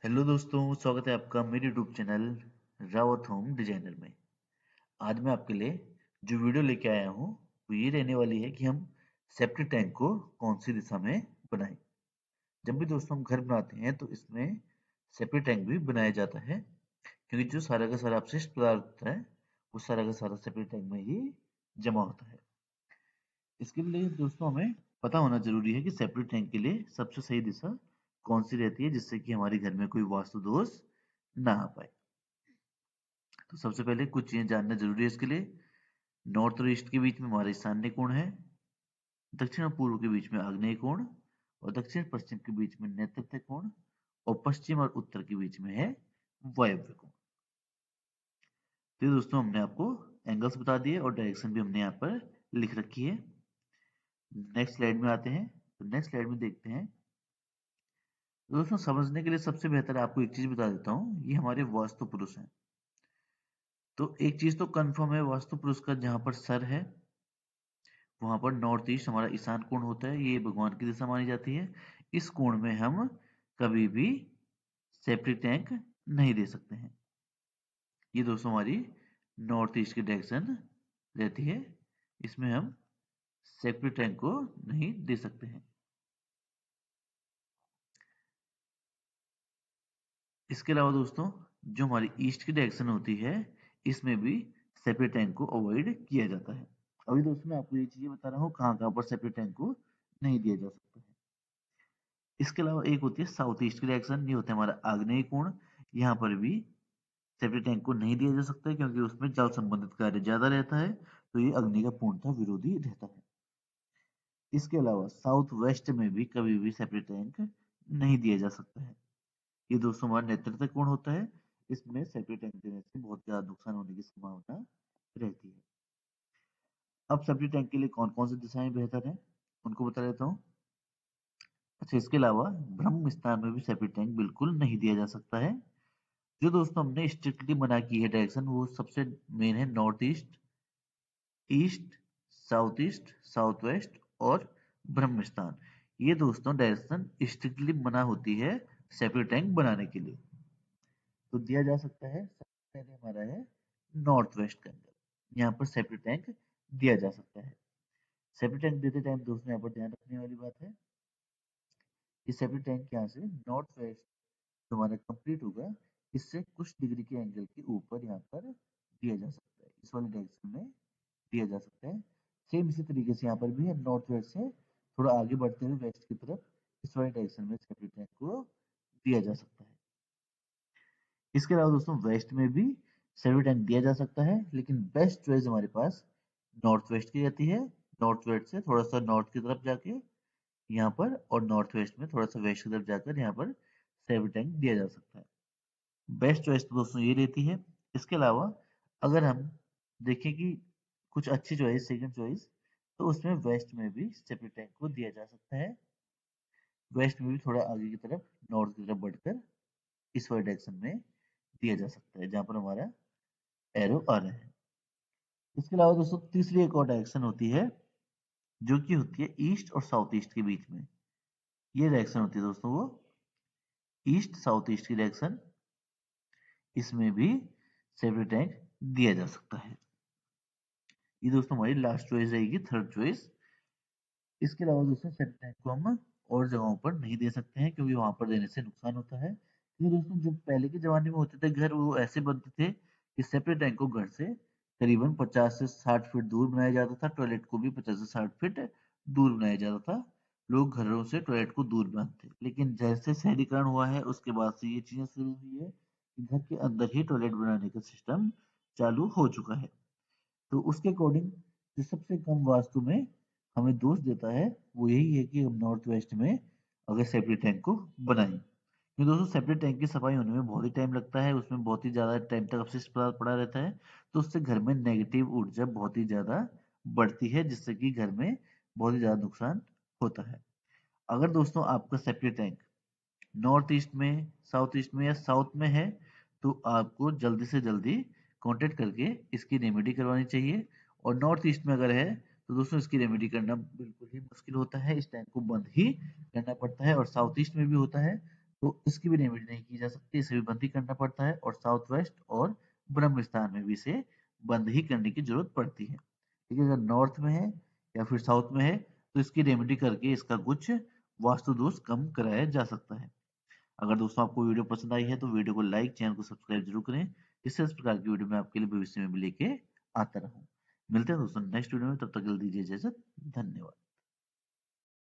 Hello दोस्तों, स्वागत है आपका मेरे YouTube channel Rawat home designer में। आज मैं आपके लिए जो वीडियो लेके आया हूँ वो ये रहने वाली है कि हम सेप्टिक टैंक को कौन सी दिशा में बनाएं। जब भी दोस्तों हम घर बनाते हैं तो इसमें सेप्टिक टैंक भी बनाया जाता है, क्योंकि जो सारा का सारा अपशिष्ट पदार्थ होता है वो सारा का सारा सेप्टिक टैंक में ही जमा होता है। इसके लिए दोस्तों हमें पता होना जरूरी है कि सेप्टिक टैंक के लिए सबसे सही दिशा कौन सी रहती है, जिससे कि हमारे घर में कोई वास्तु दोष ना आ पाए। तो सबसे पहले कुछ चीजें जानना जरूरी है इसके लिए। नॉर्थ और ईस्ट के बीच में हमारा ईशान्य कोण है, दक्षिण और पूर्व के बीच में आग्नेय कोण, और दक्षिण पश्चिम के बीच में नैऋत्य कोण, और पश्चिम और उत्तर के बीच में है वायव्य कोण। तो ये दोस्तों हमने आपको एंगल्स बता दिए और डायरेक्शन भी हमने यहाँ पर लिख रखी है। नेक्स्ट स्लाइड में आते हैं। तो नेक्स्ट स्लाइड में देखते हैं। तो दोस्तों समझने के लिए सबसे बेहतर आपको एक चीज बता देता हूँ, ये हमारे वास्तु पुरुष हैं। तो एक चीज तो कंफर्म है, वास्तु पुरुष का जहां पर सर है वहां पर नॉर्थ ईस्ट हमारा ईशान कोण होता है, ये भगवान की दिशा मानी जाती है। इस कोण में हम कभी भी सेप्टिक टैंक नहीं दे सकते हैं। ये दोस्तों हमारी नॉर्थ ईस्ट की डायरेक्शन रहती है, इसमें हम सेप्टिक टैंक को नहीं दे सकते हैं। इसके अलावा दोस्तों जो हमारी ईस्ट की डायरेक्शन होती है इसमें भी सेप्टिक टैंक को अवॉइड किया जाता है। अभी दोस्तों मैं आपको ये चीजें बता रहा हूँ कहाँ कहाँ पर सेप्टिक टैंक को नहीं दिया जा सकता है। इसके अलावा एक होती है साउथ ईस्ट की डायरेक्शन, ये होता है हमारा आग्नेय कोण। यहाँ पर भी सेप्टिक टैंक को नहीं दिया जा सकता है, क्योंकि उसमें जल संबंधित कार्य ज्यादा रहता है, तो ये अग्नि का पूर्णतः विरोधी रहता है। इसके अलावा साउथ वेस्ट में भी कभी भी सेप्टिक टैंक नहीं दिया जा सकता है। ये दोस्तों हमारा नेतृत्व कोण होता है, इसमें सेप्टिक टैंक देने से बहुत ज्यादा नुकसान होने की संभावना रहती है। अब सेप्टिक टैंक के लिए कौन कौन सी दिशाएं बेहतर हैं उनको बता देता हूँ। अच्छा, इसके अलावा ब्रह्म स्थान में भी सेप्टिक टैंक बिल्कुल नहीं दिया जा सकता है। जो दोस्तों हमने स्ट्रिक्टली मना की है डायरेक्शन, वो सबसे मेन है north east, east, south west और ब्रह्म स्थान। ये दोस्तों डायरेक्शन स्ट्रिक्टली मना होती है सेप्टिक टैंक बनाने के लिए। तो दिया जा सकता है, सबसे पहले हमारा है नॉर्थ वेस्ट का एंगल, यहाँ पर सेप्टिक टैंक दिया जा सकता है। सेप्टिक टैंक देते टाइम दोस्तों यहाँ पर ध्यान रखने वाली बात है कि सेप्टिक टैंक यहाँ से नॉर्थ वेस्ट जो हमारा कंप्लीट होगा इससे कुछ डिग्री के एंगल के ऊपर यहाँ पर दिया जा सकता है, इस वाले डायरेक्शन में दिया जा सकता है। सेम इसी तरीके से यहाँ पर भी है, नॉर्थ वेस्ट से थोड़ा आगे बढ़ते हुए वेस्ट की तरफ इस वाले डायरेक्शन में सेप्टिक टैंक को दिया जा सकता है। इसके अलावा दोस्तों वेस्ट में भी सेप्टिक टैंक दिया जा सकता है, लेकिन बेस्ट चॉइस हमारे पास नॉर्थ वेस्ट की रहती है। नॉर्थ वेस्ट से थोड़ा सा नॉर्थ की तरफ जाके यहाँ पर, और नॉर्थ वेस्ट में थोड़ा सा वेस्ट की तरफ जाकर यहाँ पर सेप्टिक टैंक दिया जा सकता है। बेस्ट चॉइस तो दोस्तों ये रहती है। इसके अलावा अगर हम देखें कि कुछ अच्छी चॉइस, सेकंड चॉइस, तो उसमें वेस्ट में भी सेप्टिक टैंक को दिया जा सकता है। वेस्ट में भी थोड़ा आगे की तरफ नॉर्थ की तरफ बढ़कर इस वाले डायरेक्शन में दिया जा सकता है जहां पर हमारा एरो आ रहा है। इसके अलावा दोस्तों तीसरी एक और डायरेक्शन होती है जो कि होती है ईस्ट और साउथ ईस्ट के बीच में। ये डायरेक्शन होती है दोस्तों वो ईस्ट साउथ ईस्ट की डायरेक्शन, इसमें भी सेप्टिक टैंक दिया जा सकता है। ये दोस्तों हमारी लास्ट चॉइस रहेगी, थर्ड चॉइस। इसके अलावा दोस्तों सेप्टिक टैंक को हम और जगहों पर नहीं दे सकते हैं, क्योंकि वहां पर देने से नुकसान होता है। क्योंकि दोस्तों जो पहले के जमाने में होते थे घर, वो ऐसे बनते थे कि सेप्टिक टैंक को घर से करीबन 50 से 60 फीट दूर बनाया जाता था, टॉयलेट को भी 50 से 60 फीट दूर बनाया जाता था। लोग घरों से टॉयलेट को दूर बनाते थे, लेकिन जैसे शहरीकरण हुआ है उसके बाद से ये चीजें शुरू हुई है कि घर के अंदर ही टॉयलेट बनाने का सिस्टम चालू हो चुका है। तो उसके अकॉर्डिंग जो सबसे कम वास्तु में हमें दोष देता है वो यही है कि हम नॉर्थ वेस्ट में अगर सेप्टिक टैंक को बनाएं। क्योंकि दोस्तों सेप्टिक टैंक की सफाई होने में बहुत ही टाइम लगता है, उसमें बहुत ही ज्यादा टाइम तक अपशिष्ट पदार्थ पड़ा रहता है, तो उससे घर में नेगेटिव ऊर्जा बहुत ही ज्यादा बढ़ती है, जिससे कि घर में बहुत ही ज्यादा नुकसान होता है। अगर दोस्तों आपका सेप्टिक टैंक नॉर्थ ईस्ट में, साउथ ईस्ट में या साउथ में है, तो आपको जल्दी से जल्दी कांटेक्ट करके इसकी रेमेडी करवानी चाहिए। और नॉर्थ ईस्ट में अगर है तो दोस्तों इसकी रेमेडी करना बिल्कुल ही मुश्किल होता है, इस टैंक को बंद ही करना पड़ता है। और साउथ ईस्ट में भी होता है तो इसकी भी रेमेडी नहीं की जा सकती, इसे भी बंद ही करना पड़ता है और साउथ वेस्ट और ब्रह्मस्थान में भी इसे बंद ही करने की जरूरत पड़ती है। ठीक है, अगर नॉर्थ में है या फिर साउथ में है तो इसकी रेमेडी करके इसका कुछ वास्तु दोष कम कराया जा सकता है। अगर दोस्तों आपको वीडियो पसंद आई है तो वीडियो को लाइक, चैनल को सब्सक्राइब जरूर करें, जिससे इस प्रकार की वीडियो मैं आपके लिए भविष्य में भी लेके आता रहूं। मिलते हैं दोस्तों नेक्स्ट वीडियो में, तब तक के लिए दीजिए इजाजत। धन्यवाद।